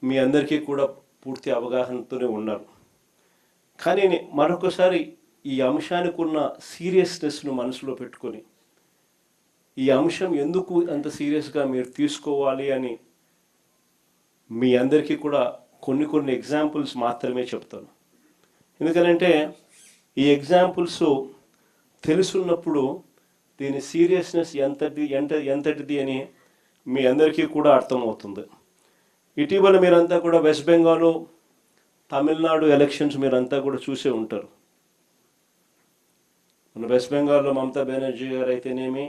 మీ అందరికీ కూడా పూర్తి అవగాహనతోనే ఉన్నారు. కానీ మరొకసారి ఈ అంశానికి ఉన్న సీరియస్నెస్ను మనసులో పెట్టుకొని ఈ అంశం ఎందుకు అంత సీరియస్గా మీరు తీసుకోవాలి అని మీ అందరికీ కూడా కొన్ని ఎగ్జాంపుల్స్ మాత్రమే చెప్తాను. ఎందుకనంటే ఈ ఎగ్జాంపుల్స్ తెలుసున్నప్పుడు దీని సీరియస్నెస్ ఎంతటిది అని మీ అందరికీ కూడా అర్థమవుతుంది. ఇటీవల మీరంతా కూడా వెస్ట్ బెంగాల్, తమిళనాడు ఎలక్షన్స్ మీరంతా కూడా చూసే ఉంటారు. మన వెస్ట్ బెంగాల్లో మమతా బెనర్జీ గారు అయితేనేమి,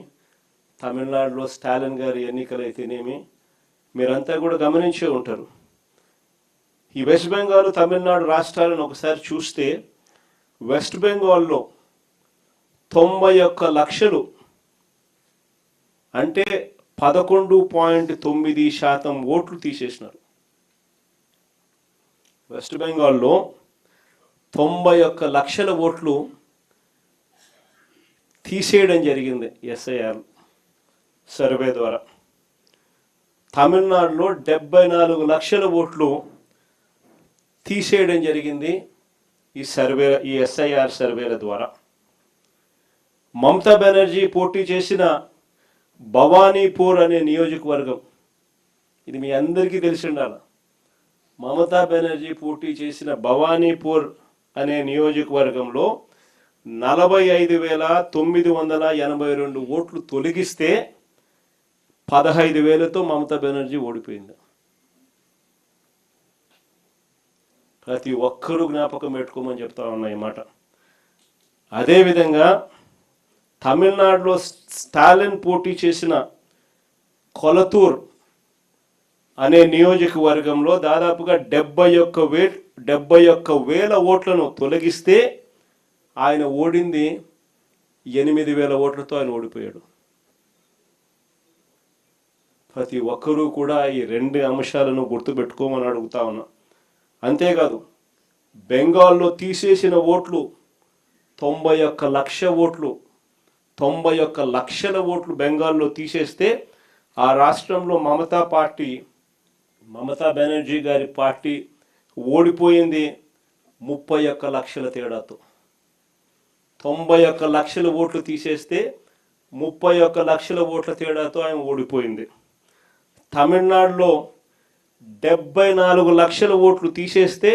తమిళనాడులో స్టాలిన్ గారి ఎన్నికలు అయితేనేమి మీరంతా కూడా గమనించే ఉంటారు. ఈ వెస్ట్ బెంగాల్, తమిళనాడు రాష్ట్రాలను ఒకసారి చూస్తే వెస్ట్ బెంగాల్లో 91 లక్షలు అంటే 11.9% ఓట్లు తీసేసినారు. వెస్ట్ బెంగాల్లో 91 లక్షల ఓట్లు తీసేయడం జరిగింది ఎస్ఐఆర్ సర్వే ద్వారా. తమిళనాడులో 74 లక్షల ఓట్లు తీసేయడం జరిగింది ఈ ఎస్ఐఆర్ సర్వేల ద్వారా. మమతా బెనర్జీ పోటీ చేసిన భవానీపూర్ అనే నియోజకవర్గం, ఇది మీ అందరికీ తెలిసి ఉండాలి. మమతా బెనర్జీ పోటీ చేసిన భవానీపూర్ అనే నియోజకవర్గంలో 45,982 ఓట్లు తొలగిస్తే 15,000తో మమతా బెనర్జీ ఓడిపోయింది. ప్రతి ఒక్కరూ జ్ఞాపకం పెట్టుకోమని చెప్తా ఉన్నా ఈ మాట. అదేవిధంగా తమిళనాడులో స్టాలిన్ పోటీ చేసిన కొలతూర్ అనే నియోజకవర్గంలో దాదాపుగా 71,000 ఓట్లను తొలగిస్తే ఆయన ఓడింది 8,000 ఓట్లతో ఆయన ఓడిపోయాడు. ప్రతి ఒక్కరూ కూడా ఈ 2 అంశాలను గుర్తుపెట్టుకోమని అడుగుతా ఉన్నా. అంతేకాదు బెంగాల్లో తీసేసిన ఓట్లు 91 లక్ష ఓట్లు, 91 లక్షల ఓట్లు బెంగాల్లో తీసేస్తే ఆ రాష్ట్రంలో మమతా బెనర్జీ గారి పార్టీ ఓడిపోయింది 31 లక్షల తేడాతో. 91 లక్షల ఓట్లు తీసేస్తే 31 లక్షల ఓట్ల తేడాతో ఆయన ఓడిపోయింది. తమిళనాడులో 74 లక్షల ఓట్లు తీసేస్తే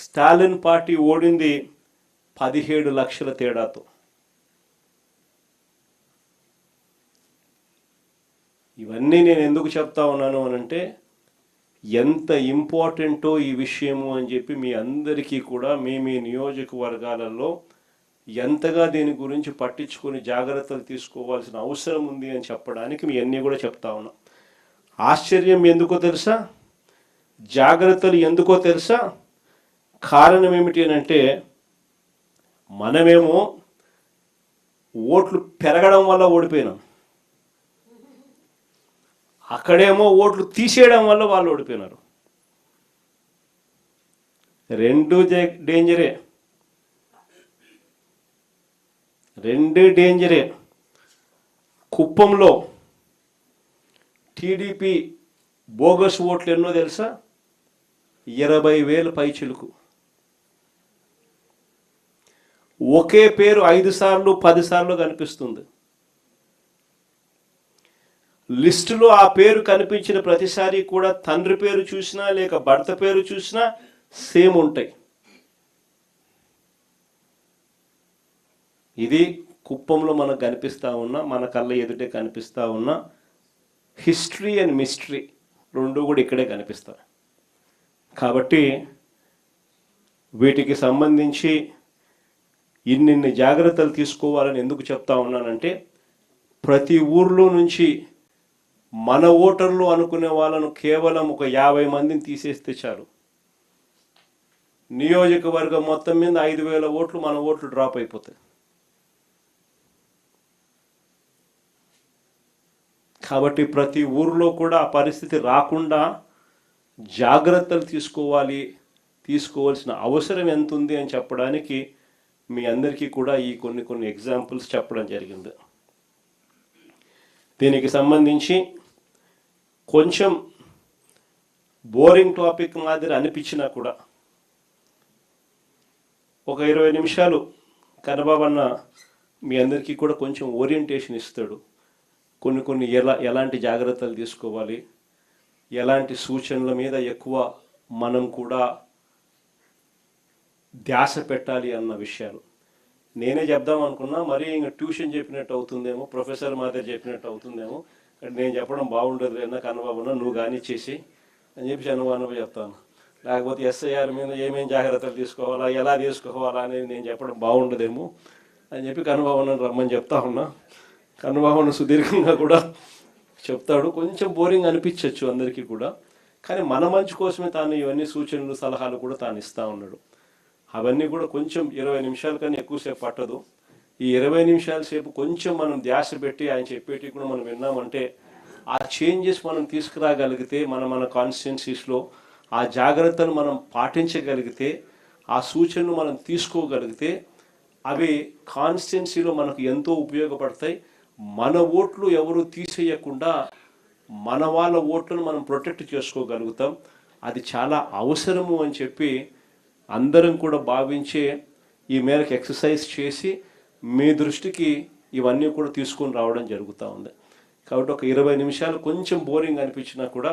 స్టాలిన్ పార్టీ ఓడింది 17 లక్షల తేడాతో. ఇవన్నీ నేను ఎందుకు చెప్తా ఉన్నాను అనంటే ఎంత ఇంపార్టెంటో ఈ విషయము అని చెప్పి మీ అందరికీ కూడా మీ నియోజకవర్గాలలో ఎంతగా దీని గురించి పట్టించుకొని జాగ్రత్తలు తీసుకోవాల్సిన అవసరం ఉంది అని చెప్పడానికి మీ అన్నీ కూడా చెప్తా ఉన్నా. ఆశ్చర్యం ఎందుకో తెలుసా, జాగ్రత్తలు ఎందుకో తెలుసా? కారణం ఏమిటి అని అంటే మనమేమో ఓట్లు పెరగడం వల్ల ఓడిపోయినాం, అక్కడేమో ఓట్లు తీసేయడం వల్ల వాళ్ళు ఓడిపోయినారు. 2 డేంజరే. కుప్పంలో టీడీపీ బోగస్ ఓట్లు ఎన్నో తెలుసా? 20,000 పైచిలుకు. ఒకే పేరు 5 సార్లు 10 సార్లు కనిపిస్తుంది. లిస్టులో ఆ పేరు కనిపించిన ప్రతిసారి కూడా తండ్రి పేరు చూసినా లేక భర్త పేరు చూసినా సేమ్ ఉంటాయి. ఇది కుప్పంలో మనకు కనిపిస్తూ ఉన్నా, మన కళ్ళ ఎదుటే కనిపిస్తూ ఉన్న హిస్టరీ అండ్ మిస్టరీ 2 కూడా ఇక్కడే కనిపిస్తాయి. కాబట్టి వీటికి సంబంధించి ఇన్ని జాగ్రత్తలు తీసుకోవాలని ఎందుకు చెప్తా ఉన్నానంటే ప్రతి ఊర్లో నుంచి మన ఓటర్లు అనుకునే వాళ్ళను కేవలం ఒక 50 మందిని తీసేస్తే చాలు, నియోజకవర్గం మొత్తం మీద 5,000 ఓట్లు మన ఓట్లు డ్రాప్ అయిపోతాయి. కాబట్టి ప్రతి ఊర్లో కూడా ఆ పరిస్థితి రాకుండా జాగ్రత్తలు తీసుకోవాల్సిన అవసరం ఎంత ఉంది అని చెప్పడానికి మీ అందరికీ కూడా ఈ కొన్ని ఎగ్జాంపుల్స్ చెప్పడం జరిగింది. దీనికి సంబంధించి కొంచెం బోరింగ్ టాపిక్ మాదిరి అనిపించినా కూడా ఒక 20 నిమిషాలు కన్నబాబు అన్న మీ అందరికీ కూడా కొంచెం ఓరియంటేషన్ ఇస్తాడు. కొన్ని ఎలాంటి జాగ్రత్తలు తీసుకోవాలి, ఎలాంటి సూచనల మీద ఎక్కువ మనం కూడా ధ్యాస పెట్టాలి అన్న విషయాలు నేనే చెప్దాం అనుకున్నా. మరీ ఇంకా ట్యూషన్ చెప్పినట్టు అవుతుందేమో, ప్రొఫెసర్ మాదిరి చెప్పినట్టు అవుతుందేమో, నేను చెప్పడం బాగుండదు లేదా కన్నబాబున నువ్వు కానీ చేసి అని చెప్పి అనుమానం చెప్తాను. లేకపోతే ఎస్ఐఆర్ మీద ఏమేం జాగ్రత్తలు తీసుకోవాలా, ఎలా తీసుకోవాలా అనేది నేను చెప్పడం బాగుండదేమో అని చెప్పి కన్నబాబును రమ్మని చెప్తా ఉన్నా. కన్నబాబును సుదీర్ఘంగా కూడా చెప్తాడు. కొంచెం బోరింగ్ అనిపించవచ్చు అందరికీ కూడా, కానీ మన మంచి కోసమే తాను ఇవన్నీ సూచనలు సలహాలు కూడా తాను ఇస్తూ ఉన్నాడు. అవన్నీ కూడా కొంచెం 20 నిమిషాల కన్నా ఎక్కువసేపు పట్టదు. ఈ 20 నిమిషాల సేపు కొంచెం మనం ధ్యాస పెట్టి ఆయన చెప్పేటివి కూడా మనం విన్నామంటే ఆ చేంజెస్ మనం తీసుకురాగలిగితే, మన కాన్స్టిట్యున్సీస్లో ఆ జాగ్రత్తలు మనం పాటించగలిగితే, ఆ సూచనలు మనం తీసుకోగలిగితే అవి కాన్స్టిట్యున్సీలో మనకు ఎంతో ఉపయోగపడతాయి. మన ఓట్లు ఎవరు తీసేయకుండా మన వాళ్ళ ఓట్లను మనం ప్రొటెక్ట్ చేసుకోగలుగుతాం. అది చాలా అవసరము అని చెప్పి అందరం కూడా భావించే ఈ మేరకు ఎక్సర్సైజ్ చేసి మీ దృష్టికి ఇవన్నీ కూడా తీసుకొని రావడం జరుగుతూ ఉంది. కాబట్టి ఒక 20 నిమిషాలు కొంచెం బోరింగ్ అనిపించినా కూడా